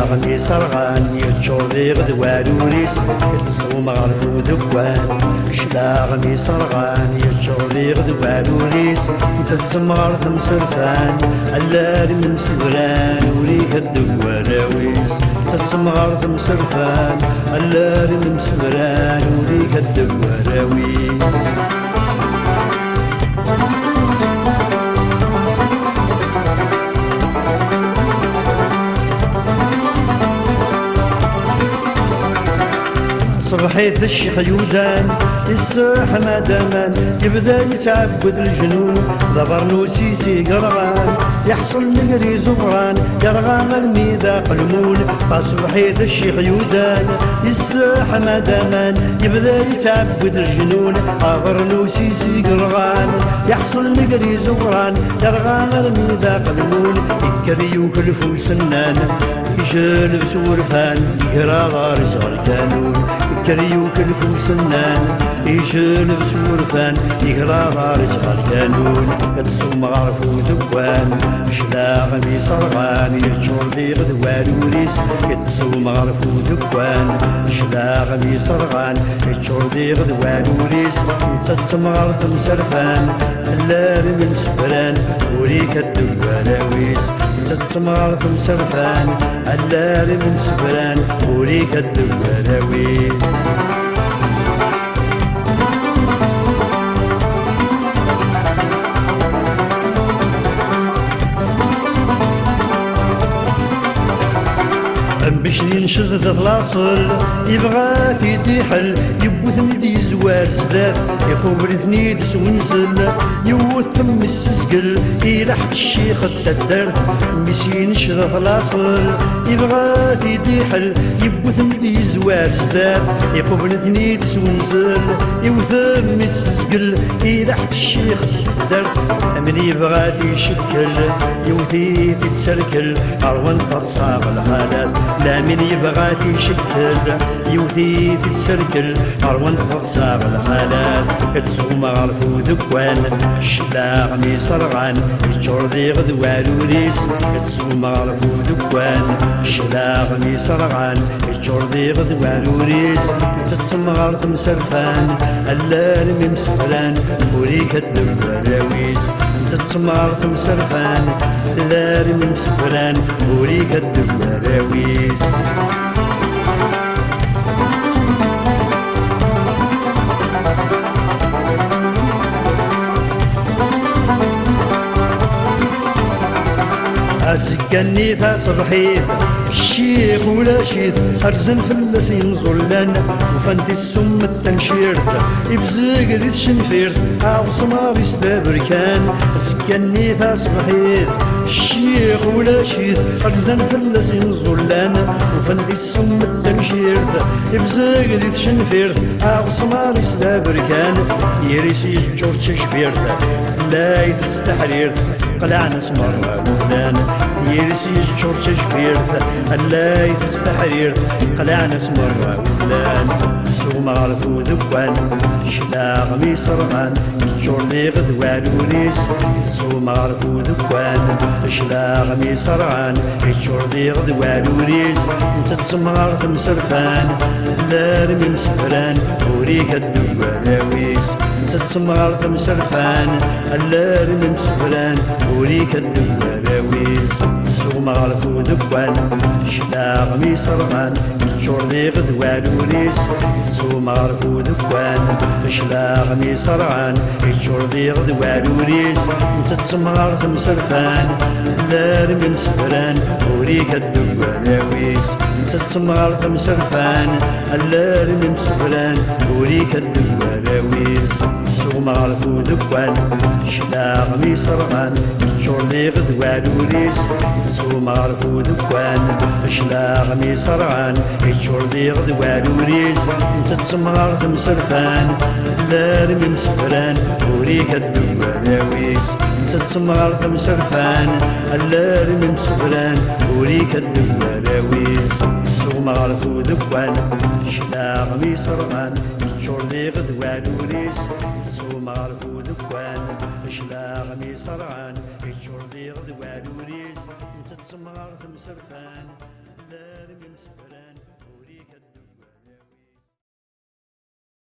شلاغني سرغان يتشوضي غدوان وريس يتصوم غرفو ذكوان شلاغني سرغان يتشوضي غدوان وريس يتصوم غرفو سرفان اللاري من سفران وريك الدوان راويس يتصوم غرفو سرفان اللاري من سفران وريك الدوان راويس صبحيت الشيخ يودان الساح ما دامان يبدا يتعبد الجنون ضبرنوسي سي قرغان يحصل نقري زغران قرغان الميدا قلمون فصبحيت الشيخ يودان الساح ما دامان يبدا يتعبد الجنون ضبرنوسي سي قرغان يحصل نقري زغران قرغان الميدا قلمون يكري وكلفو سنان يجلب سورفان يقرا دار زغر كانون كريو كلفو سنان يجلب سورفان يقرا دار زغر كانون كتصوم غرفو ذكوان شلاغني صرغان يجور لي غدوان وريس كتصوم غرفو ذكوان شلاغني صرغان يجور لي غدوان وريس تتصوم غرف مسرفان اللاري من سفران وريك الدوان راويس تتصوم غرف مسرفان اللاري من سفران وريك الدوان راويس باش ينشد اللاصل يبغى في ديحل يبوثني دي زوار زداد يخبرتني تسونسل يوث تم السسقل يلحق الشيخ التدر باش ينشد اللاصل يبغى في ديحل يبوثني دي زوار زداد يخبرتني تسونسل يوث تم السسقل يلحق الشيخ التدر من يبغى يشكل يوثي تتسركل أروان تتصاغ الغالات لا من يبغى يشكل يوثي تتسركل أروان تتصاغ الغالات تصوم غرفو ذكوان شلاغني صرغان يجور ذي غدوان وريس تصوم غرفو ذكوان شلاغني صرغان يجور ذي غدوان وريس تتصوم غرف مسرفان اللاري من مسفران وريك الدوان راويس تتصوم غرف مسرفان اللاري من مسفران وريك الدوان راويس أسكني ذا صبحيت الشيخ ولا شيث أرزن فلس ينزلان وفانتي السم التنشيرت يبزيق ذي تشنفيرت عاوصمار يستبركان أسكني ذا صبحيت الشيخ ولا شيث أرزن فلس ينزلان وفانتي السم التنشيرت يبزيق ذي تشنفيرت عاوصمار يستبركان يريسي جورج شفيرت لا يتستحريرت قلعنا سمر وفلان يرسي جورج شفيرت اللاي تستحريرت قلعنا سمر وفلان سوم غرفو ذكوان شلاغني صرغان جورني غدوان وريس سوم غرفو ذكوان شلاغني صرغان جورني غدوان وريس تتصم غرف مسرفان اللاري من مسفران وريك الدوان راويس تتصم غرف مسرفان اللاري من مسفران وريك الدوان راويس سوم غرفو ذكوان شلاغني صرغان جورني غدوان وريس سوم غرفو ذكوان شلاغني صرغان جورني غدوان وريس تتصم غرف مسرفان اللاري من مسفران وريك الدوان راويس تتصم غرف مسرفان اللاري من مسفران وريك الدوان راويس سوم غرفو ذكوان شلاغني صرغان جورني غدوان وريس سوم غرفو ذكوان شلاغني صرغان جورني غدوان وريس تتصم غرف مسرفان اللاري من مسفران وريك الدوان راويس تتصم غرف مسرفان اللاري من مسفران وريك الدوان راويس سوم غرفو ذكوان شلاغني صرغان جورني غدوان وريس سوم غرفو ذكوان شلاغني صرغان جورني غدوان وريس تتصم غرف مسرفان سلام